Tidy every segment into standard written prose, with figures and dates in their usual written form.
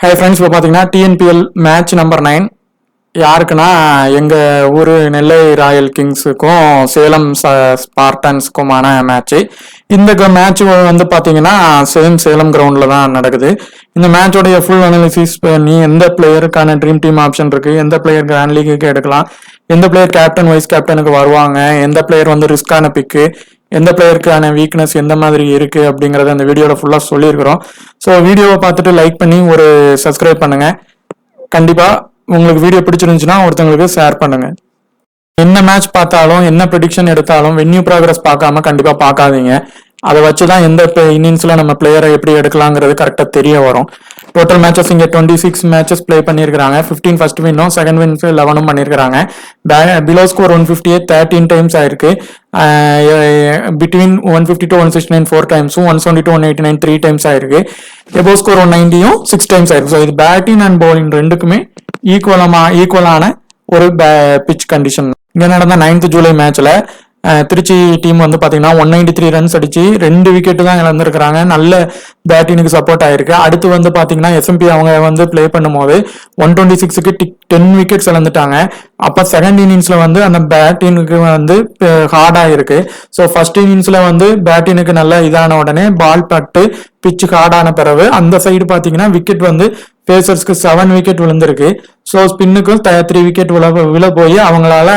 Hi friends, இப்போ பார்த்தீங்கன்னா TNPL match number 9 யாருக்குன்னா எங்கள் ஊர் நெல்லை ராயல் கிங்ஸுக்கும் சேலம் ஸ்பார்டன்ஸுக்குமான மேட்ச்சு. இந்த மேட்ச் வந்து பார்த்தீங்கன்னா சேலம் கிரவுண்டில் தான் நடக்குது. இந்த மேட்சோடைய ஃபுல் அனாலிசிஸ் பண்ணி எந்த பிளேயருக்கான ட்ரீம் டீம் ஆப்ஷன் இருக்குது, எந்த பிளேயர் கிராண்ட் லீக்குக்கு எடுக்கலாம், எந்த பிளேயர் கேப்டன் வைஸ் கேப்டனுக்கு வருவாங்க, எந்த பிளேயர் வந்து ரிஸ்கான பிக்கு, எந்த பிளேயருக்கான வீக்னஸ் எந்த மாதிரி இருக்கு அப்படிங்கறத அந்த வீடியோல ஃபுல்லா சொல்லியிருக்கிறோம். ஸோ வீடியோவை பார்த்துட்டு லைக் பண்ணி ஒரு சப்ஸ்கிரைப் பண்ணுங்க. கண்டிப்பா உங்களுக்கு வீடியோ பிடிச்சிருந்துச்சுன்னா ஒருத்தவங்களுக்கு ஷேர் பண்ணுங்க. என்ன மேட்ச் பார்த்தாலும் என்ன ப்ரெடிக்ஷன் எடுத்தாலும் வென்யூ ப்ராக்ரஸ் பார்க்காம கண்டிப்பா பார்க்காதீங்க. அதை வச்சுதான் எந்த இன்னிங்ஸ்ல நம்ம பிளேயரை எப்படி எடுக்கலாங்கிறது கரெக்டா தெரிய வரும். டோட்டல் மேட்சஸ் இங்க 26 மேட்சஸ் பிளே பண்ணிருக்காங்க. 15 ஃபர்ஸ்ட் வின்னும் செகண்ட் வின் 11 பண்ணிருக்காங்க. பிலோ ஸ்கோர் 158 13 டைம்ஸ் ஆயிருக்கு. பிட்வீன் 150 to 169 4 டைம்ஸும் 170 to 189 3 டைம்ஸ் ஆயிருக்கு. எபோ ஸ்கோர் 190யும் 6 டைம்ஸ் ஆயிருக்கு. ஸோ இது பேட்டிங் அண்ட் பவுலிங் ரெண்டுக்குமே ஈக்குவலான ஒரு பிச் கண்டிஷன். இங்க நடந்த 9th ஜூலை மேட்ச்ல திருச்சி டீம் வந்து பாத்தீங்கன்னா 193 ரன்ஸ் அடிச்சு 2 விக்கெட் தான் இழந்திருக்கிறாங்க. நல்ல பேட்டிங்க்கு சப்போர்ட் ஆயிருக்கு. அடுத்து வந்து பாத்தீங்கன்னா எஸ்எம்பி அவங்க வந்து பிளே பண்ணும்போது 126க்கு 10 விக்கெட்ஸ் இழந்துட்டாங்க. அப்ப செகண்ட் இன்னிங்ஸ்ல வந்து அந்த பேட்டிங்க்கு வந்து ஹார்ட் ஆயிருக்கு. ஸோ ஃபர்ஸ்ட் இன்னிங்ஸ்ல வந்து பேட்டிங்க்கு நல்ல இதான உடனே பால் பட்டு பிச்சு ஹார்டான பிறகு அந்த சைடு பாத்தீங்கன்னா விக்கெட் வந்து பேசர்ஸ்க்கு 7 விக்கெட் விழுந்திருக்கு. ஸோ ஸ்பின்னுக்கும் 3 விக்கெட் விழ போய் அவங்களால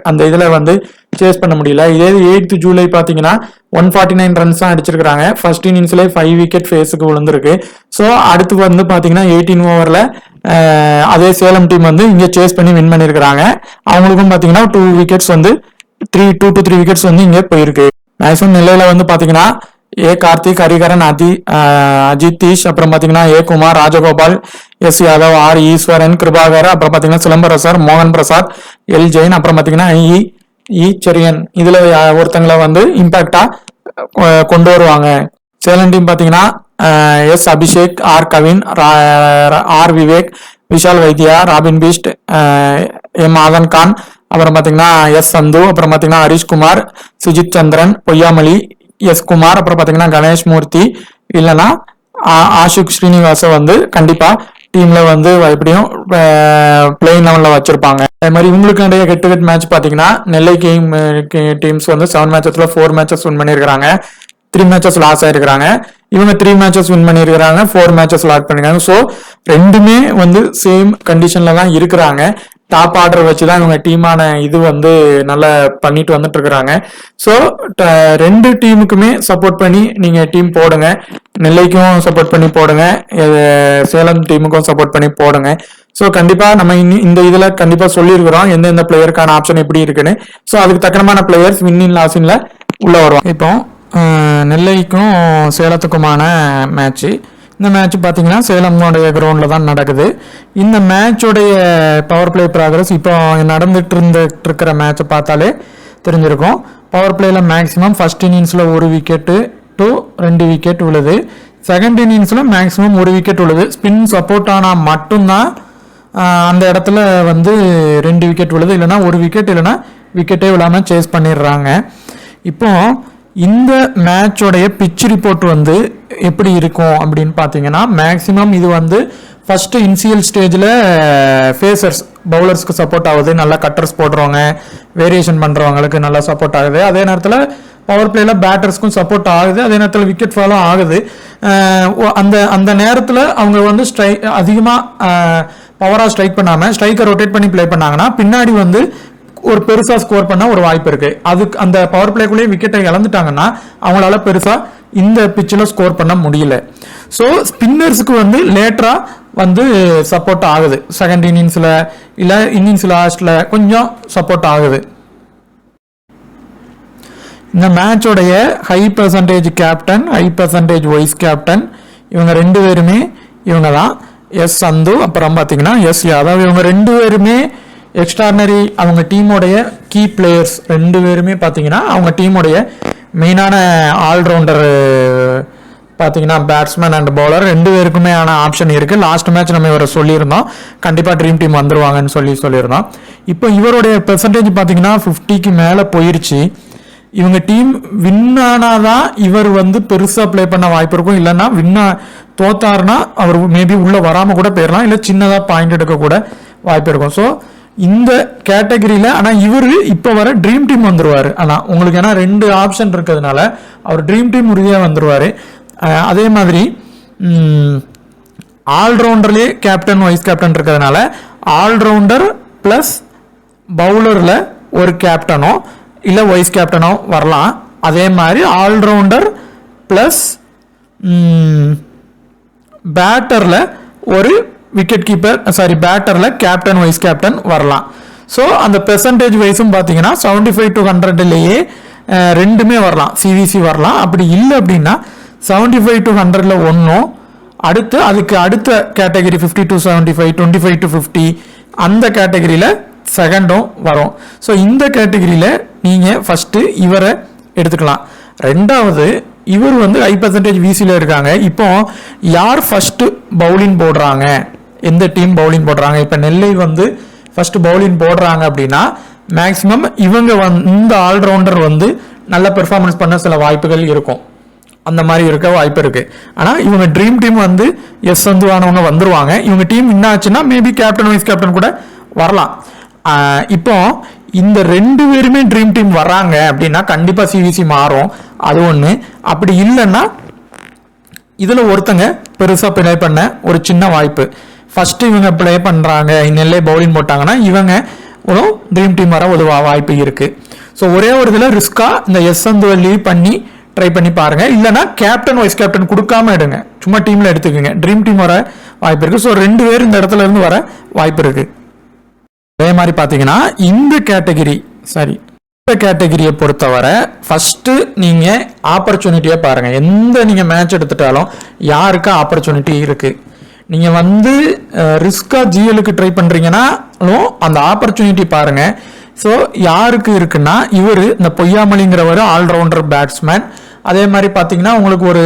அந்த இதுல வந்து சேஸ் பண்ண முடியல. இதே 8th ஜூலை பாத்தீங்கன்னா 149 ரன்ஸ் தான் அடிச்சிருக்காங்க. ஃபர்ஸ்ட் இன்னிங்ஸ்ல 5 விக்கெட் ஃபேஸுக்கு விழுந்திருக்கு. ஸோ அடுத்து வந்து பாத்தீங்கன்னா 18 ஓவர்ல அதே சேலம் டீம் வந்து இங்க சேஸ் பண்ணி வின் பண்ணிருக்காங்க. அவங்களுக்கும் பாத்தீங்கன்னா 2 விக்கெட்ஸ் வந்து 2 to 3 விக்கெட்ஸ் வந்து இங்க போயிருக்கு. மேக்ஸிமம் நிலையில வந்து பாத்தீங்கன்னா ஏ கார்த்திக், ஹரிகரன், அஜித்தீஷ், அப்புறம் பாத்தீங்கன்னா ஏ குமார், ராஜகோபால், எஸ் யாதவ், ஆர் ஈஸ்வரன், கிருபாகர், அப்புறம் பாத்தீங்கன்னா சிலம்பரசர், மோகன் பிரசாத், எல் ஜெயின், அப்புறம் பாத்தீங்கன்னா செரியன் இதுல ஒருத்தங்களை வந்து இம்பாக்டா கொண்டு வருவாங்க. சேலம் டீம் பாத்தீங்கன்னா S Abhishek, R Kavin, R Vivek, Vishal Vaidya, Robin Bist, M Aadhan Khan, அப்புறம் பாத்தீங்கன்னா எஸ் சந்து, அப்புறம் பாத்தீங்கன்னா ஹரிஷ்குமார், சுஜித் சந்திரன், பொய்யாமலி, எஸ் குமார், அப்புறம் பாத்தீங்கன்னா கணேஷ் மூர்த்தி, இல்லைன்னா ஆஷுக் ஸ்ரீனிவாச வந்து கண்டிப்பா டீம்ல வந்து எப்படியும் பிளேயிங் லெவல்ல வச்சிருப்பாங்க. அதே மாதிரி இவங்களுக்கு நிறைய ஹெட் டு ஹெட் மேட்ச் பாத்தீங்கன்னா நெல்லை டீம்ஸ் வந்து 7 மேட்சஸ்ல 4 மேட்சஸ் வின் பண்ணிருக்காங்க. 3 மேட்சஸ் லாஸ் ஆயிருக்காங்க. இவங்க 3 மேட்சஸ் வின் பண்ணிருக்காங்க, 4 மேட்சஸ் லாஸ் பண்ணிருக்காங்க. ஸோ ரெண்டுமே வந்து சேம் கண்டிஷன்ல தான் இருக்கிறாங்க. டாப் ஆர்டர் வச்சுதான் இவங்க டீமான இது வந்து நல்லா பண்ணிட்டு வந்துட்டு இருக்கிறாங்க. ஸோ 2 டீமுக்குமே சப்போர்ட் பண்ணி நீங்க டீம் போடுங்க. நெல்லைக்கும் சப்போர்ட் பண்ணி போடுங்க, சேலம் டீமுக்கும் சப்போர்ட் பண்ணி போடுங்க. ஸோ கண்டிப்பா நம்ம இந்த இதுல கண்டிப்பா சொல்லியிருக்கிறோம் எந்தெந்த பிளேயருக்கான ஆப்ஷன் எப்படி இருக்குன்னு. ஸோ அதுக்கு தக்கனமான பிளேயர்ஸ் வின்னிங் லாஸின்ல உள்ள வருவாங்க. இப்போ நெல்லைக்கும் சேலத்துக்குமான மேட்ச். இந்த மேட்ச் பார்த்தீங்கன்னா சேலமோடைய கிரவுண்டில் தான் நடக்குது. இந்த மேட்சோடைய பவர் பிளே ப்ராக்ரஸ் இப்போ நடந்துட்டு இருக்கிற மேட்சை பார்த்தாலே தெரிஞ்சிருக்கும். பவர் பிளேல மேக்ஸிமம் ஃபர்ஸ்ட் இன்னிங்ஸில் 1 விக்கெட்டு டு 2 விக்கெட் விழுது. செகண்ட் இன்னிங்ஸில் மேக்ஸிமம் 1 விக்கெட் விழுது. ஸ்பின் சப்போர்ட் ஆனால் மட்டும்தான் அந்த இடத்துல வந்து 2 விக்கெட் விழுது. இல்லைனா 1 விக்கெட், இல்லைனா விக்கெட்டே விழாமல் சேஸ் பண்ணிடுறாங்க. இப்போ இந்த மேட்சோடைய பிச் ரிப்போர்ட் வந்து எப்படி இருக்கும் அப்படின்னு பார்த்தீங்கன்னா மேக்ஸிமம் இது வந்து ஃபர்ஸ்ட் இனிஷியல் ஸ்டேஜில் ஃபேசர்ஸ் பவுலர்ஸ்க்கு சப்போர்ட் ஆகுது. நல்லா கட்டர்ஸ் போடுறவங்க, வேரியேஷன் பண்ணுறவங்களுக்கு நல்லா சப்போர்ட் ஆகுது. அதே நேரத்தில் பவர் பிளேல பேட்டர்ஸ்க்கும் சப்போர்ட் ஆகுது. அதே நேரத்தில் விக்கெட் ஃபாலும் ஆகுது. அந்த நேரத்தில் அவங்க வந்து அதிகமாக பவராக ஸ்ட்ரைக் பண்ணாமல் ஸ்ட்ரைக்கை ரொட்டேட் பண்ணி பிளே பண்ணாங்கன்னா பின்னாடி வந்து ஒரு பெருசா ஸ்கோர் பண்ண ஒரு வாய்ப்பு இருக்கு. அதுக்கு அந்த பவர் பிளேக்குள்ளேயே விக்கெட்டை இழந்துட்டாங்கன்னா அவங்களால பெருசா இந்த பிச்சில் ஸ்கோர் பண்ண முடியல. ஸோ ஸ்பின்னர்ஸுக்கு வந்து லேட்டரா வந்து சப்போர்ட் ஆகுது. செகண்ட் இன்னிங்ஸ்ல இல்ல இன்னிங்ஸ் லாஸ்ட்ல கொஞ்சம் சப்போர்ட் ஆகுது. இந்த மேட்சோடைய high percentage captain, high percentage vice captain இவங்க 2 பேருமே இவங்க தான். எஸ் சந்து, அப்புறம் பாத்தீங்கன்னா எஸ் யாதவ். இவங்க 2 பேருமே எக்ஸ்ட்ரானரி அவங்க டீமோடைய கீ பிளேயர்ஸ். 2 பேருமே பார்த்தீங்கன்னா அவங்க டீமோடைய மெயினான ஆல்ரவுண்டர் பார்த்தீங்கன்னா பேட்ஸ்மேன் அண்ட் பவுலர் 2 பேருக்குமே ஆன ஆப்ஷன் இருக்கு. லாஸ்ட் மேட்ச் நம்ம இவரை சொல்லியிருந்தோம் கண்டிப்பா ட்ரீம் டீம் வந்துருவாங்கன்னு சொல்லியிருந்தோம். இப்போ இவருடைய பெர்சன்டேஜ் பார்த்தீங்கன்னா 50க்கு மேலே போயிருச்சு. இவங்க டீம் வின் ஆனாதான் இவர் வந்து பெருசா ப்ளே பண்ண வாய்ப்பு இருக்கும். இல்லைன்னா தோத்தாருன்னா அவர் மேபி உள்ள வராம கூட போயிடலாம், இல்லை சின்னதா பாயிண்ட் எடுக்க கூட வாய்ப்பு இருக்கும். ஸோ இந்த கேட்டகரியில ஆனா இவர் இப்ப வர ட்ரீம் டீம் வந்துருவாரு. ஆனா உங்களுக்கு ஏன்னா 2 ஆப்ஷன் இருக்கிறதுனால அவர் ட்ரீம் டீம் உறுதியா வந்துருவாரு. அதே மாதிரி ஆல்ரவுண்டர்லயே கேப்டன் வைஸ் கேப்டன் இருக்கிறதுனால ஆல்ரவுண்டர் பிளஸ் பவுலர்ல ஒரு கேப்டனோ இல்ல வைஸ் கேப்டனோ வரலாம். அதே மாதிரி ஆல்ரவுண்டர் பிளஸ் பேட்டர்ல ஒரு விக்கெட் கீப்பர் பேட்டர்ல கேப்டன் வைஸ் கேப்டன் வரலாம். ஸோ அந்த பெர்சன்டேஜ் வைஸும் பார்த்தீங்கன்னா 75 to 100லேயே ரெண்டுமே வரலாம், சிவிசி வரலாம். அப்படி இல்லை அப்படின்னா 75 to 100ல் ஒன்றும், அதுக்கு அடுத்த கேட்டகரி 50 to 75, 25 to 50 அந்த கேட்டகரியில் செகண்டும் வரும். ஸோ இந்த கேட்டகரியில் நீங்கள் ஃபஸ்ட்டு இவரை எடுத்துக்கலாம். ரெண்டாவது இவர் வந்து ஹை பர்சன்டேஜ் விசியில் இருக்காங்க. இப்போ யார் ஃபர்ஸ்ட் பவுலிங் போடுறாங்க, எந்த டீம் பவுலிங் போடுறாங்க, இப்போ நெல்லை வந்து ஃபர்ஸ்ட் பவுலிங் போடுறாங்க அப்படின்னா மேக்சிமம் இவங்க இந்த ஆல்ரவுண்டர் வந்து நல்ல பெர்ஃபார்மன்ஸ் பண்ண சில வாய்ப்புகள் இருக்கும், அந்த மாதிரி இருக்க வாய்ப்பு இருக்கு. ஆனால் இவங்க ட்ரீம் டீம் வந்து சந்துவானவங்க வந்துருவாங்க. இவங்க டீம் என்ன ஆச்சுன்னா மேபி கேப்டன் வைஸ் கேப்டன் கூட வரலாம். இப்போ இந்த 2 பேருமே ட்ரீம் டீம் வர்றாங்க அப்படின்னா கண்டிப்பா சிவிசி மாறும், அது ஒண்ணு. அப்படி இல்லைன்னா இதுல ஒருத்தங்க பெருசா பிளே பண்ண ஒரு சின்ன வாய்ப்பு. ஃபர்ஸ்ட் இவங்க பிளே பண்றாங்க, நெல்லை பவுலிங் போட்டாங்கன்னா இவங்க ஒரு ட்ரீம் டீம் வர ஒரு வாய்ப்பு இருக்கு. ஸோ ஒரே ஒரு இதுல ரிஸ்கா இந்த சந்துவை லீவ் பண்ணி ட்ரை பண்ணி பாருங்க. இல்லைன்னா கேப்டன் வைஸ் கேப்டன் கொடுக்காம எடுங்க, சும்மா டீம்ல எடுத்துக்கோங்க, ட்ரீம் டீம் வர வாய்ப்பு இருக்கு. ஸோ 2 பேர் இந்த இடத்துல இருந்து வர வாய்ப்பு இருக்கு. அதே மாதிரி பார்த்தீங்கன்னா இந்த கேட்டகரியை பொறுத்தவரை ஃபர்ஸ்ட் நீங்க ஆப்பர்ச்சுனிட்டியை பாருங்க. எந்த நீங்க மேட்ச் எடுத்துட்டாலும் யாருக்கு ஆப்பர்ச்சுனிட்டி இருக்கு, நீங்க வந்து ரிஸ்கா ஜிஎலுக்கு ட்ரை பண்றீங்கன்னாலும் அந்த ஆப்பர்ச்சுனிட்டி பாருங்க. ஸோ யாருக்கு இருக்குன்னா இவர் இந்த பொய்யாமலிங்கிறவர் ஆல்ரவுண்டர் பேட்ஸ்மேன். அதே மாதிரி பார்த்தீங்கன்னா உங்களுக்கு ஒரு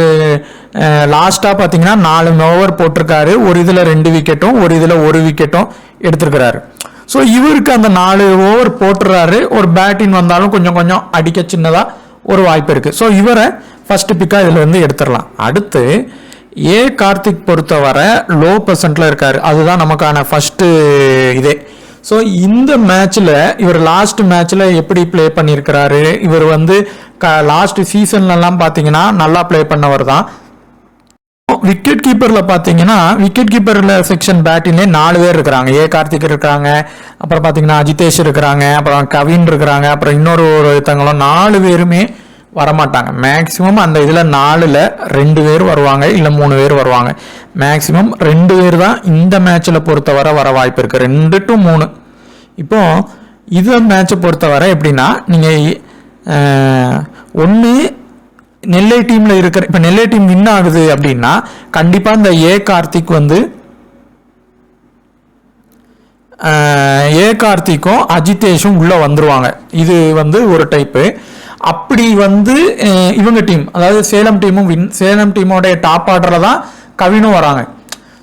லாஸ்ட்டாக பார்த்தீங்கன்னா 4 ஓவர் போட்டிருக்காரு, ஒரு இதில் 2 விக்கெட்டும் ஒரு இதில் 1 விக்கெட்டும் எடுத்திருக்கிறாரு. ஸோ இவருக்கு அந்த 4 ஓவர் போட்டுறாரு, ஒரு பேட்டிங் வந்தாலும் கொஞ்சம் கொஞ்சம் அடிக்க சின்னதாக ஒரு வாய்ப்பு இருக்கு. ஸோ இவரை ஃபர்ஸ்ட் பிக்கா இதுல இருந்து எடுத்துடலாம். அடுத்து கார்த்திக் பொறுத்தவரை லோ பெர்சன்ட்ல இருக்காரு, அதுதான் நமக்கான ஃபர்ஸ்ட் இதே. ஸோ இந்த மேட்ச்ல இவர் லாஸ்ட் மேட்ச்ல எப்படி பிளே பண்ணியிருக்கிறாரு, இவர் வந்து லாஸ்ட் சீசன்லாம் பார்த்தீங்கன்னா நல்லா பிளே பண்ணவர் தான். விக்கெட் கீப்பர்ல பாத்தீங்கன்னா விக்கெட் கீப்பர்ல செக்ஷன் பேட்டிங்ல 4 பேர் இருக்கிறாங்க. கார்த்திக் இருக்காங்க, அப்புறம் பாத்தீங்கன்னா அஜிதேஷ் இருக்கிறாங்க, அப்புறம் கவின் இருக்கிறாங்க, அப்புறம் ஒருத்தங்களும் 4 பேருமே வரமாட்டாங்க. மேக்சிமம் அந்த இதுல 4ல் 2 பேர் வருவாங்க, இல்ல 3 பேர் வருவாங்க. மேக்சிமம் 2 பேர் தான் இந்த மேட்ச்ல பொறுத்தவரை வர வாய்ப்பு இருக்கு, 2 to 3. இப்போ இது மேட்சை பொறுத்தவரை எப்படின்னா நீங்க ஒன்னு நெல்லை டீம்ல இருக்கிற, இப்ப நெல்லை டீம் வின் ஆகுது அப்படின்னா கண்டிப்பா இந்த கார்த்திக் வந்து கார்த்திக்கும் அஜிதேஷும் உள்ள வந்துருவாங்க. இது வந்து ஒரு டைப்பு. அப்படி வந்து இவங்க டீம், அதாவது சேலம் டீமும் சேலம் டீமோட டாப் ஆர்டர்ல தான் கவினும் வராங்க.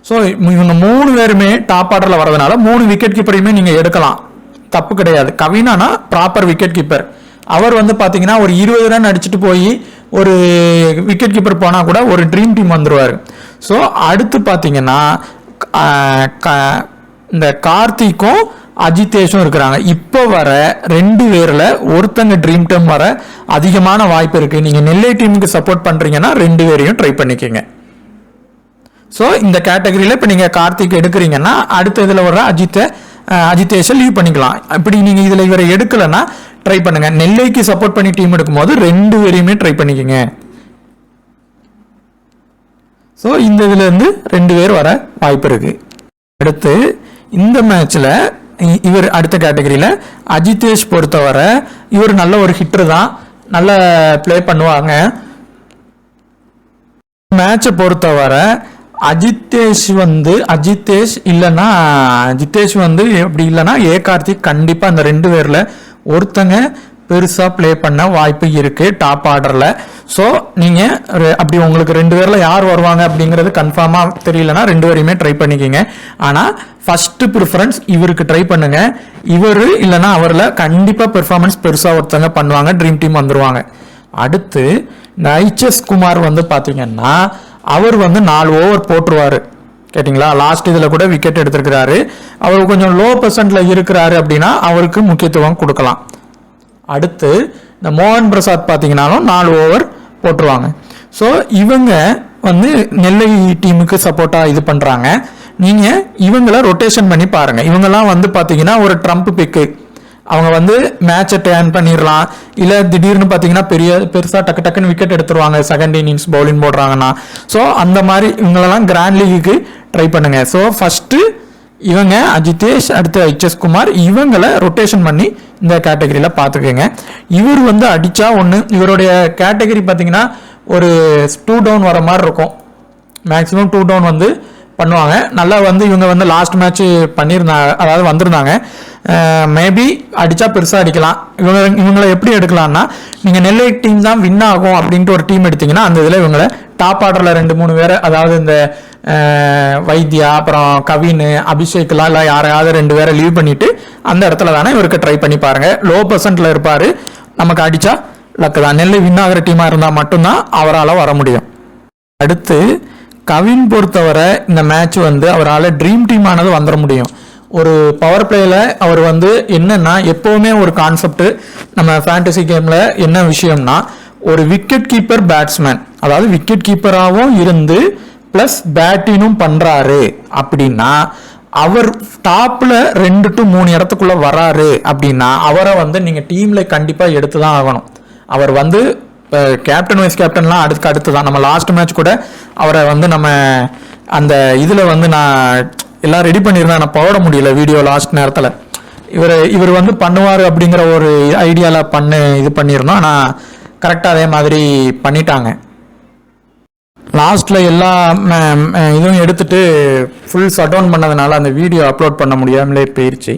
ஸோ இவங்க 3 பேருமே டாப் ஆர்டர்ல வரதுனால 3 விக்கெட் கீப்பரையுமே நீங்க எடுக்கலாம், தப்பு கிடையாது. கவினானா ப்ராப்பர் விக்கெட் கீப்பர், அவர் வந்து பாத்தீங்கன்னா ஒரு 20 ரன் அடிச்சுட்டு போய் ஒரு விக்கெட் கீப்பர் போனா கூட ஒரு ட்ரீம் டீம் வந்துருவாரு. ஸோ அடுத்து பாத்தீங்கன்னா இந்த கார்த்திக்கும் அஜிதேஷும் இருக்கிறாங்க. இப்போ வர 2 பேர்ல ஒருத்தங்க ட்ரீம் டீம் வர அதிகமான வாய்ப்பு இருக்கு. நீங்க நெல்லை டீமுக்கு சப்போர்ட் பண்றீங்கன்னா 2 பேரையும் ட்ரை பண்ணிக்கோங்க. ஸோ இந்த கேட்டகரியில இப்ப நீங்க கார்த்திக் எடுக்கிறீங்கன்னா அடுத்த இதுல வர அஜிதேஷை லீவ் பண்ணிக்கலாம். இப்படி நீங்க இதுல இவரை எடுக்கலன்னா ட்ரை பண்ணுங்க. நெல்லைக்கு சப்போர்ட் பண்ணி டீம் எடுக்கும் போது 2 பேரையுமே ட்ரை பண்ணிக்கோங்க. ஸோ இந்த இதுல இருந்து 2 பேர் வர வாய்ப்பு இருக்கு. அடுத்து இந்த மேட்ச்ல இவர் அடுத்த கேட்டகரியில அஜிதேஷ் பொறுத்தவரை இவர் நல்ல ஒரு ஹிட்டர் தான், நல்ல பிளே பண்ணுவாங்க. மேட்சை பொறுத்தவரை அஜிதேஷ் வந்து எப்படி இல்லைன்னா கார்த்திக் கண்டிப்பா அந்த 2 பேர்ல ஒருத்தங்க பெருசா ப்ளே பண்ண வாய்ப்பு இருக்கு டாப் ஆர்டர்ல. ஸோ நீங்க அப்படி உங்களுக்கு 2 பேர்ல யார் வருவாங்க அப்படிங்கிறது கன்ஃபார்மா தெரியலனா 2 பேரையுமே ட்ரை பண்ணிக்கோங்க. ஆனா ஃபர்ஸ்ட் ப்ரிஃபரன்ஸ் இவருக்கு ட்ரை பண்ணுங்க. இவரு இல்லைன்னா அவர்ல கண்டிப்பா பெர்ஃபார்மன்ஸ் பெருசா ஒருத்தங்க பண்ணுவாங்க, ட்ரீம் டீம் வந்துருவாங்க. அடுத்து இந்த ஐச்சஸ் குமார் வந்து பாத்தீங்கன்னா அவர் வந்து 4 ஓவர் போட்டுருவாரு. கேட்டிங்களா, லாஸ்ட் இதில் கூட விக்கெட் எடுத்திருக்கிறாரு. அவர் கொஞ்சம் லோ பெர்சன்ட்ல இருக்கிறாரு அப்படின்னா அவருக்கு முக்கியத்துவம் கொடுக்கலாம். அடுத்து இந்த மோகன் பிரசாத் பார்த்தீங்கன்னாலும் 4 ஓவர் போட்டுருவாங்க. ஸோ இவங்க வந்து நெல்லை டீமுக்கு சப்போர்ட்டாக இது பண்ணுறாங்க. நீங்கள் இவங்கள ரொட்டேஷன் பண்ணி பாருங்கள். இவங்கெல்லாம் வந்து பார்த்தீங்கன்னா ஒரு ட்ரம்ப் பிக்கு. அவங்க வந்து மேட்சை டேர்ன் பண்ணிடலாம். இல்லை திடீர்னு பார்த்தீங்கன்னா பெருசாக டக்குன்னு விக்கெட் எடுத்துருவாங்க செகண்ட் இன்னிங்ஸ் பவுலிங் போடுறாங்கன்னா. ஸோ அந்த மாதிரி இவங்களெல்லாம் கிராண்ட் லீகுக்கு ட்ரை பண்ணுங்க. ஸோ ஃபர்ஸ்ட் இவங்க அஜிதேஷ், அடுத்து ஐச்சஸ் குமார், இவங்களை ரொட்டேஷன் பண்ணி இந்த கேட்டகரியில் பார்த்துக்கோங்க. இவர் வந்து அடிச்சா ஒன்று, இவருடைய கேட்டகரி பார்த்தீங்கன்னா ஒரு 2 டவுன் வர மாதிரி இருக்கும். மேக்ஸிமம் 2 டவுன் வந்து பண்ணுவாங்க. நல்லா வந்து இவங்க வந்து லாஸ்ட் மேட்ச் பண்ணியிருந்தாங்க, அதாவது வந்திருந்தாங்க. மேபி அடிச்சா பெருசாக அடிக்கலாம். இவங்களை எப்படி எடுக்கலாம்னா, நீங்கள் நெல்லை டீம் தான் வின் ஆகும் அப்படின்ட்டு ஒரு டீம் எடுத்தீங்கன்னா அந்த இதில் இவங்களை டாப் ஆர்டரில் 2-3 பேரை, அதாவது இந்த வைத்தியா, அப்புறம் கவின், அபிஷேக்லாம் இல்லை யாரையாவது 2 பேரை லீவ் பண்ணிட்டு அந்த இடத்துல தானே இவருக்கு ட்ரை பண்ணி பாருங்க. லோ பெர்சன்ட்ல இருப்பாரு, நமக்கு அடிச்சா லக்கு தான். நெல்லை வின் ஆகிற டீமா இருந்தால் மட்டும்தான் அவரால் வர முடியும். அடுத்து கவின் பொறுத்தவரை இந்த மேட்ச் வந்து அவரால் ட்ரீம் டீம் ஆனது வந்துட முடியும். ஒரு பவர் பிளேல அவர் வந்து என்னன்னா, எப்பவுமே ஒரு கான்செப்ட் நம்ம ஃபேண்டசி கேம்ல என்ன விஷயம்னா, ஒரு விக்கெட் கீப்பர் பேட்ஸ்மேன், அதாவது விக்கெட் கீப்பராகவும் இருந்து பிளஸ் பேட்டினும் பண்றாரு அப்படின்னா, அவர் டாப்ல 2 to 3 இடத்துக்குள்ள வராரு அப்படின்னா அவரை வந்து நீங்க டீம்ல கண்டிப்பா எடுத்துதான் ஆகணும். அவர் வந்து கேப்டன் வைஸ் கேப்டன்லாம் அடுத்து தான். நம்ம லாஸ்ட் மேட்ச் கூட அவரை வந்து நம்ம அந்த இதில் வந்து நான் எல்லாம் ரெடி பண்ணியிருந்தேன், நான் போட முடியல வீடியோ லாஸ்ட் நேரத்தில். இவர் வந்து பண்ணுவார் அப்படிங்கிற ஒரு ஐடியாவில் இது பண்ணியிருந்தோம். ஆனால் கரெக்டாக அதே மாதிரி பண்ணிட்டாங்க. லாஸ்ட்டில் எல்லா இதுவும் எடுத்துட்டு ஃபுல் ஷட் டவுன் பண்ணதுனால அந்த வீடியோ அப்லோட் பண்ண முடியாமலே போயிடுச்சு.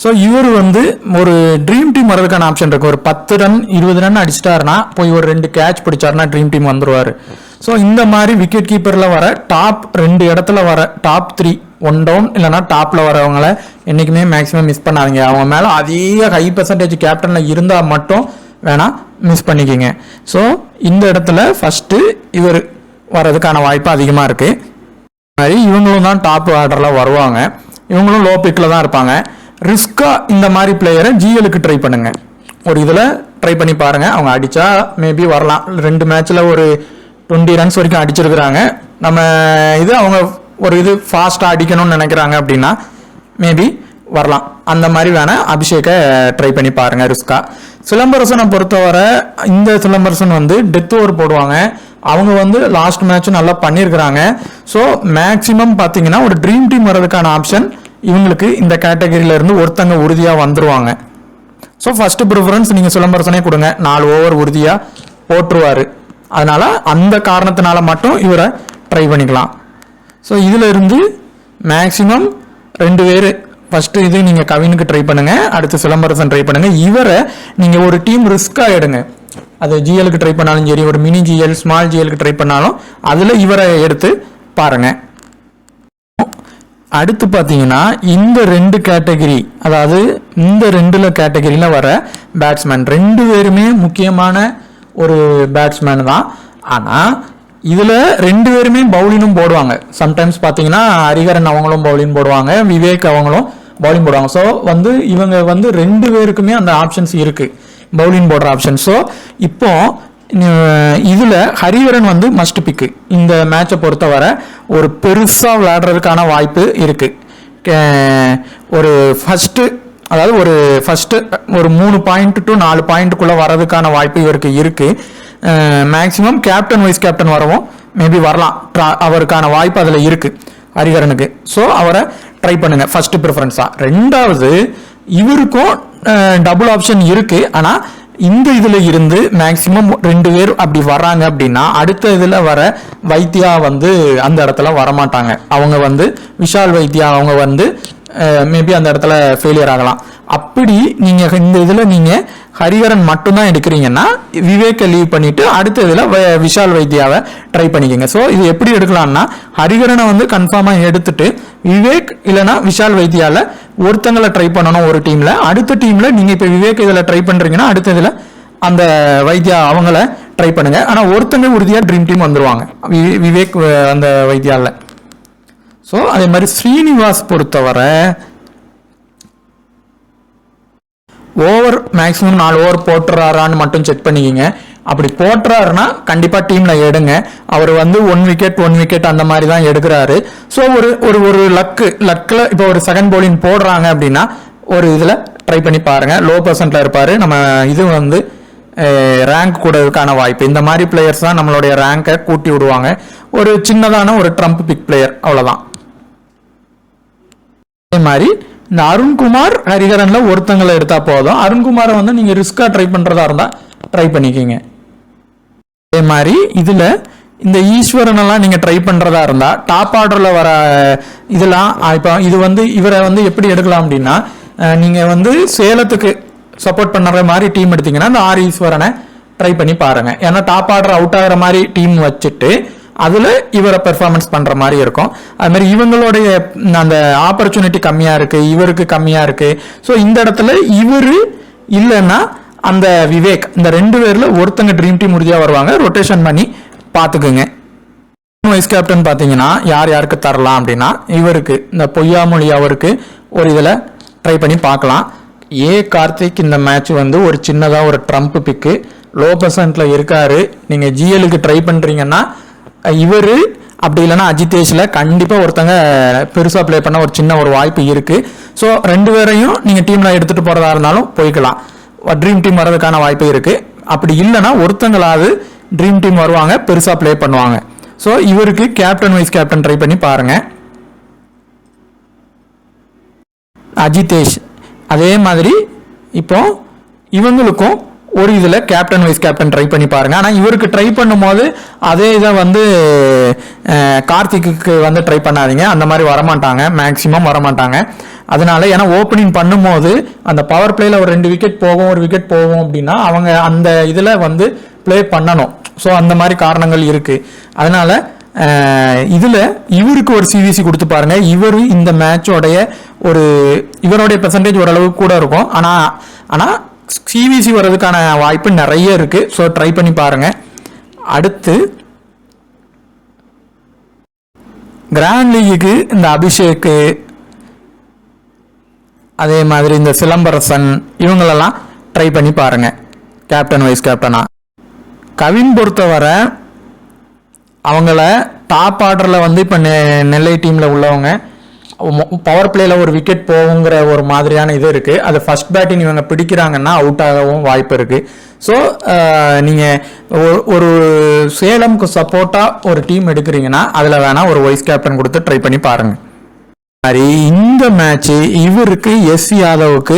ஸோ இவர் வந்து ஒரு ட்ரீம் டீம் வரதுக்கான ஆப்ஷன் இருக்கு. ஒரு 10 ரன் 20 ரன் அடிச்சிட்டாருன்னா போய் ஒரு 2 கேட்ச் பிடிச்சாருன்னா ட்ரீம் டீம் வந்துருவாரு. ஸோ இந்த மாதிரி விக்கெட் கீப்பர்ல வர டாப் 2 இடத்துல வர டாப் 3 1 டவுன் இல்லைனா டாப்ல வரவங்களை என்னைக்குமே மேக்ஸிமம் மிஸ் பண்ணாதீங்க. அவங்க மேல அதிக ஹை பெர்சன்டேஜ் கேப்டன்ல இருந்தா மட்டும் வேணா மிஸ் பண்ணிக்கிங்க. ஸோ இந்த இடத்துல ஃபர்ஸ்ட் இவர் வர்றதுக்கான வாய்ப்பு அதிகமாக இருக்கு. மாதிரி இவங்களும் தான் டாப் ஆர்டர்ல வருவாங்க. இவங்களும் லோ பிக்ல தான் இருப்பாங்க. ரிஸ்கா இந்த மாதிரி பிளேயரை ஜிஎலுக்கு ட்ரை பண்ணுங்க. ஒரு இதில் ட்ரை பண்ணி பாருங்க. அவங்க அடிச்சா மேபி வரலாம். 2 மேட்ச்ல ஒரு 20 ரன்ஸ் வரைக்கும் அடிச்சிருக்கிறாங்க. நம்ம இது அவங்க ஒரு இது ஃபாஸ்டா அடிக்கணும்னு நினைக்கிறாங்க அப்படின்னா மேபி வரலாம். அந்த மாதிரி வேணா அபிஷேக்கை ட்ரை பண்ணி பாருங்க ரிஸ்கா. சிலம்பரசனை பொறுத்தவரை இந்த சிலம்பரசன் வந்து டெத் ஓவர் போடுவாங்க. அவங்க வந்து லாஸ்ட் மேட்ச் நல்லா பண்ணியிருக்கிறாங்க. ஸோ மேக்சிமம் பார்த்தீங்கன்னா ஒரு ட்ரீம் டீம் வர்றதுக்கான ஆப்ஷன் இவங்களுக்கு இந்த கேட்டகரியில இருந்து ஒருத்தங்க உறுதியாக வந்துருவாங்க. ஸோ ஃபர்ஸ்ட் ப்ரிஃபரன்ஸ் நீங்கள் சிலம்பரசனே கொடுங்க. 4 ஓவர் உறுதியாக போட்டுருவாரு. அதனால அந்த காரணத்தினால மட்டும் இவரை ட்ரை பண்ணிக்கலாம். ஸோ இதுல இருந்து மேக்சிமம் 2 பேர் ஃபர்ஸ்ட் இது நீங்கள் கவினுக்கு ட்ரை பண்ணுங்க, அடுத்து சிலம்பரசன் ட்ரை பண்ணுங்க. இவரை நீங்கள் ஒரு டீம் ரிஸ்கா எடுங்க. அது ஜிஎலுக்கு ட்ரை பண்ணாலும் சரி, ஒரு மினி ஜிஎல் ஸ்மால் ஜிஎலுக்கு ட்ரை பண்ணாலும் அதில் இவரை எடுத்து பாருங்க. அடுத்து பார்த்தீங்கன்னா இந்த 2 கேட்டகரி, அதாவது இந்த 2 கேட்டகரியில வர பேட்ஸ்மேன் 2 பேருமே முக்கியமான ஒரு பேட்ஸ்மேன் தான். ஆனால் இதில் 2 பேருமே பவுலிங்கும் போடுவாங்க. சம்டைம்ஸ் பார்த்தீங்கன்னா ஹரிஹரன் அவங்களும் பவுலிங் போடுவாங்க, விவேக் அவங்களும் பவுலிங் போடுவாங்க. ஸோ வந்து இவங்க வந்து 2 பேருக்குமே அந்த ஆப்ஷன்ஸ் இருக்கு, பவுலிங் போடுற ஆப்ஷன். ஸோ இப்போ இதுல ஹரிஹரன் வந்து மஸ்ட் பிக்கு. இந்த மேட்சை பொறுத்தவரை ஒரு பெருசா விளையாடுறதுக்கான வாய்ப்பு இருக்கு. ஒரு ஃபர்ஸ்ட், அதாவது ஒரு ஃபர்ஸ்ட் ஒரு 3 பாயிண்ட் டு 4 பாயிண்ட்டுக்குள்ள வர்றதுக்கான வாய்ப்பு இவருக்கு இருக்கு. மேக்சிமம் கேப்டன் வைஸ் கேப்டன் வரவும் மேபி வரலாம். அவருக்கான வாய்ப்பு அதுல இருக்கு ஹரிஹரனுக்கு. ஸோ அவரை ட்ரை பண்ணுங்க ஃபர்ஸ்ட் ப்ரிஃபரன்ஸா. 2வது இவருக்கும் டபுள் ஆப்ஷன் இருக்கு. ஆனா இந்த இதுல இருந்து மேக்சிமம் 2 பேர் அப்படி வர்றாங்க அப்படின்னா அடுத்த இதுல வர வைத்தியா வந்து அந்த இடத்துல வரமாட்டாங்க. அவங்க வந்து விஷால் வைத்தியா அவங்க வந்து மேபி அந்த இடத்துல ஃபெயிலியர் ஆகலாம். அப்படி நீங்கள் இந்த இதில் நீங்கள் ஹரிஹரன் மட்டும்தான் எடுக்கிறீங்கன்னா விவேக்கை லீவ் பண்ணிட்டு அடுத்த இதில் விஷால் வைத்தியாவை ட்ரை பண்ணிக்கோங்க. ஸோ இது எப்படி எடுக்கலாம்னா ஹரிஹரனை வந்து கன்ஃபார்மாக எடுத்துட்டு விவேக் இல்லைனா விஷால் வைத்தியாவில் ஒருத்தங்களை ட்ரை பண்ணணும் ஒரு டீமில். அடுத்த டீமில் நீங்கள் இப்போ விவேக் இதில் ட்ரை பண்ணுறீங்கன்னா அடுத்த இதில் அந்த வைத்தியா அவங்கள ட்ரை பண்ணுங்க. ஆனால் ஒருத்தங்க உறுதியாக ட்ரீம் டீம் வந்துருவாங்க விவேக் அந்த வைத்தியாவில். ஸோ அதே மாதிரி ஸ்ரீனிவாஸ் பொறுத்தவரை ஓவர் மேக்ஸிமம் 4 ஓவர் போட்டுறாரான்னு மட்டும் செக் பண்ணிக்கிங்க. அப்படி போட்டுறாருன்னா கண்டிப்பாக டீமில் எடுங்க. அவர் வந்து 1 விக்கெட் அந்த மாதிரி தான் எடுக்கிறாரு. ஸோ ஒரு லக்கில் இப்போ ஒரு செகண்ட் பவுலிங் போடுறாங்க அப்படின்னா ஒரு இதில் ட்ரை பண்ணி பாருங்க. லோ பர்சன்ட்ல இருப்பார். நம்ம இது வந்து ரேங்க் கூடதுக்கான வாய்ப்பு. இந்த மாதிரி பிளேயர்ஸ் தான் நம்மளுடைய ரேங்கை கூட்டி விடுவாங்க. ஒரு சின்னதான ஒரு ட்ரம்ப் பிக் பிளேயர் அவ்வளோதான். அதே மாதிரி இந்த அருண்குமார் ஹரிஹரன்ல ஒருத்தங்களை எடுத்தா போதும். அருண்குமாரை வந்து நீங்க ரிஸ்கா ட்ரை பண்றதா இருந்தா ட்ரை பண்ணிக்கிங்க. அதே மாதிரி இதுல இந்த ஈஸ்வரன் எல்லாம் நீங்க ட்ரை பண்றதா இருந்தா டாப் ஆர்டர்ல வர இதெல்லாம் இப்போ இது வந்து இவரை வந்து எப்படி எடுக்கலாம் அப்படின்னா நீங்க வந்து சேலத்துக்கு சப்போர்ட் பண்ணுற மாதிரி டீம் எடுத்தீங்கன்னா இந்த ஆர் ஈஸ்வரனை ட்ரை பண்ணி பாருங்க. ஏன்னா டாப் ஆர்டர் அவுட் ஆகிற மாதிரி டீம் வச்சுட்டு அதில் இவரை பெர்ஃபார்மன்ஸ் பண்ணுற மாதிரி இருக்கும். அது மாதிரி இவங்களுடைய அந்த ஆப்பர்ச்சுனிட்டி கம்மியாக இருக்குது, இவருக்கு கம்மியாக இருக்குது. ஸோ இந்த இடத்துல இவர் இல்லைன்னா அந்த விவேக் இந்த 2 பேரில் ஒருத்தங்க ட்ரீம் டீம் உறுதியாக வருவாங்க. ரொட்டேஷன் பண்ணி பார்த்துக்குங்க. வைஸ் கேப்டன் பார்த்தீங்கன்னா யாருக்கு தரலாம் அப்படின்னா இவருக்கு இந்த பொய்யாமொழி அவருக்கு ஒரு இதில் ட்ரை பண்ணி பார்க்கலாம். கார்த்திக் இந்த மேட்ச் வந்து ஒரு சின்னதாக ஒரு ட்ரம்ப் பிக்கு லோ பர்சன்ட்ல இருக்காரு. நீங்கள் ஜிஎலுக்கு ட்ரை பண்ணுறீங்கன்னா இவர் அப்படி இல்லைன்னா அஜிதேஷில் கண்டிப்பாக ஒருத்தங்க பெருசாக ப்ளே பண்ண ஒரு சின்ன ஒரு வாய்ப்பு இருக்குது. ஸோ 2 பேரையும் நீங்கள் டீமில் எடுத்துகிட்டு போகிறதா இருந்தாலும் போய்க்கலாம். ட்ரீம் டீம் வர்றதுக்கான வாய்ப்பு இருக்குது. அப்படி இல்லைன்னா ஒருத்தங்களாவது ட்ரீம் டீம் வருவாங்க, பெருசாக ப்ளே பண்ணுவாங்க. ஸோ இவருக்கு கேப்டன் வைஸ் கேப்டன் ட்ரை பண்ணி பாருங்கள். அஜிதேஷ் அதே மாதிரி இப்போ இவங்களுக்கும் ஒரு இதில் கேப்டன் வைஸ் கேப்டன் ட்ரை பண்ணி பாருங்க. ஆனால் இவருக்கு ட்ரை பண்ணும்போது அதே இதை வந்து கார்த்திக்கு வந்து ட்ரை பண்ணாதீங்க. அந்த மாதிரி வரமாட்டாங்க, மேக்சிமம் வரமாட்டாங்க. அதனால ஏன்னா ஓப்பனிங் பண்ணும்போது அந்த பவர் பிளேல ஒரு 2 விக்கெட் போகும், 1 விக்கெட் போகும் அப்படின்னா அவங்க அந்த இதில் வந்து பிளே பண்ணணும். ஸோ அந்த மாதிரி காரணங்கள் இருக்கு. அதனால இதுல இவருக்கு ஒரு சிவிசி கொடுத்து பாருங்க. இவர் இந்த மேட்சோடைய இவருடைய பெர்சன்டேஜ் ஓரளவு கூட இருக்கும். ஆனா சிவிசி வர்றதுக்கான வாய்ப்பு நிறைய இருக்கு. ஸோ ட்ரை பண்ணி பாருங்க. அடுத்து கிராண்ட் லீகுக்கு இந்த அபிஷேக் அதே மாதிரி இந்த சிலம்பரசன் இவங்களெல்லாம் ட்ரை பண்ணி பாருங்க கேப்டன் வைஸ் கேப்டனா. கவின் பொறுத்தவரை அவங்கள டாப் ஆர்டரில் வந்து இப்போ நெல்லை டீமில் உள்ளவங்க பவர் பிளேயில் ஒரு விக்கெட் போகுங்கிற ஒரு மாதிரியான இது இருக்குது. அது ஃபர்ஸ்ட் பேட்டிங் இவங்க பிடிக்கிறாங்கன்னா அவுட் ஆகவும் வாய்ப்பு இருக்குது. ஸோ நீங்கள் ஒரு சேலம்க்கு சப்போர்ட்டாக ஒரு டீம் எடுக்கிறீங்கன்னா அதில் வேணால் ஒரு வைஸ் கேப்டன் கொடுத்து ட்ரை பண்ணி பாருங்கள். மாதிரி இந்த மேட்ச்சு இவருக்கு யாதவுக்கு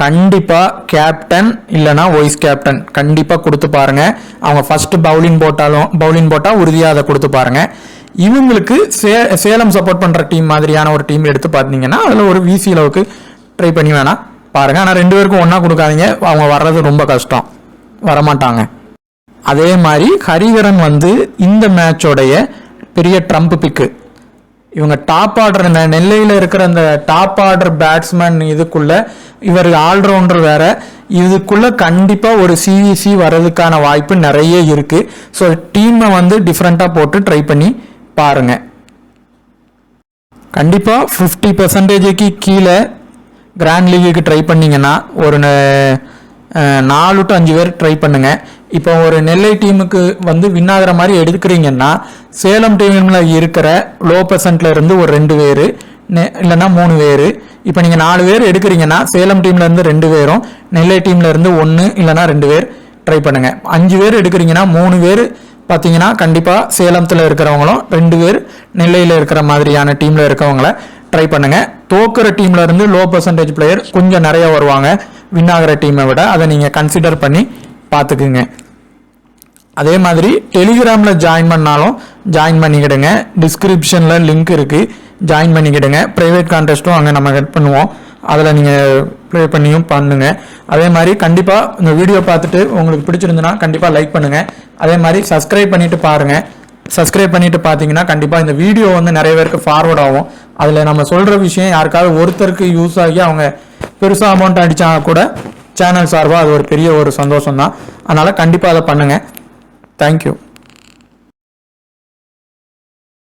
கண்டிப்பாக கேப்டன் இல்லைனா வைஸ் கேப்டன் கண்டிப்பாக கொடுத்து பாருங்க. அவங்க ஃபர்ஸ்ட் பவுலிங் போட்டால் உறுதியாக அதை கொடுத்து பாருங்க. இவங்களுக்கு சேலம் சப்போர்ட் பண்ணுற டீம் மாதிரியான ஒரு டீம் எடுத்து பார்த்தீங்கன்னா அதில் ஒரு விசி அளவுக்கு ட்ரை பண்ணி வேணா பாருங்க. ஆனால் 2 பேருக்கும் ஒன்றா கொடுக்காதீங்க, அவங்க வர்றது ரொம்ப கஷ்டம், வரமாட்டாங்க. அதே மாதிரி ஹரிஹரன் வந்து இந்த மேட்சோடைய பெரிய ட்ரம்ப் பிக்கு. இவங்க டாப் ஆர்டர் நெல்லையில் இருக்கிற அந்த டாப் ஆர்டர் பேட்ஸ்மேன் இதுக்குள்ள இவர் ஆல்ரவுண்டர் வேற, இதுக்குள்ள கண்டிப்பா ஒரு சிவிசி வர்றதுக்கான வாய்ப்பு நிறைய இருக்கு. ஸோ டீமை வந்து டிஃப்ரெண்டா போட்டு ட்ரை பண்ணி பாருங்க. கண்டிப்பா 50% கீழே கிராண்ட் லீகுக்கு ட்ரை பண்ணீங்கன்னா ஒரு 4 to 5 பேர் ட்ரை பண்ணுங்க. இப்போ ஒரு நெல்லை டீமுக்கு வந்து வின் ஆகிற மாதிரி எடுக்கிறீங்கன்னா சேலம் டீம்ல இருக்கிற லோ பர்சன்ட்ல இருந்து ஒரு 2 பேர் இல்லைன்னா 3 பேர். இப்போ நீங்கள் 4 பேர் எடுக்கிறீங்கன்னா சேலம் டீம்ல இருந்து 2 பேரும் நெல்லை டீம்ல இருந்து 1 இல்லைன்னா 2 பேர் ட்ரை பண்ணுங்க. 5 பேர் எடுக்கிறீங்கன்னா 3 பேர் பார்த்தீங்கன்னா கண்டிப்பாக சேலத்தில் இருக்கிறவங்களும் 2 பேர் நெல்லையில் இருக்கிற மாதிரியான டீம்ல இருக்கவங்கள ட்ரை பண்ணுங்க. தோக்குற டீம்ல இருந்து லோ பர்சன்டேஜ் பிளேயர் கொஞ்சம் நிறைய வருவாங்க வின் ஆகிற டீமை விட, அதை நீங்கள் கன்சிடர் பண்ணி பார்த்துக்குங்க. அதே மாதிரி டெலிகிராமில் ஜாயின் பண்ணாலும் ஜாயின் பண்ணிக்கிடுங்க. டிஸ்கிரிப்ஷனில் லிங்க் இருக்குது, ஜாயின் பண்ணிக்கிடுங்க. ப்ரைவேட் கான்டெஸ்ட்டும் அங்கே நம்ம ஹெல்ப் பண்ணுவோம், அதில் நீங்கள் ப்ளே பண்ணியும் பண்ணுங்கள். அதே மாதிரி கண்டிப்பாக இந்த வீடியோ பார்த்துட்டு உங்களுக்கு பிடிச்சிருந்துன்னா கண்டிப்பாக லைக் பண்ணுங்கள். அதே மாதிரி சப்ஸ்கிரைப் பண்ணிவிட்டு பாருங்கள். சப்ஸ்கிரைப் பண்ணிவிட்டு பார்த்தீங்கன்னா கண்டிப்பாக இந்த வீடியோ வந்து நிறைய பேருக்கு ஃபார்வர்ட் ஆகும். அதில் நம்ம சொல்கிற விஷயம் யாருக்காவது ஒருத்தருக்கு யூஸ் ஆகி அவங்க பெருசாக அமௌண்ட் அடித்தா கூட சேனல் சார்பாக அது ஒரு பெரிய ஒரு சந்தோஷம் தான். அதனால் கண்டிப்பாக அதை பண்ணுங்கள். தேங்க்யூ.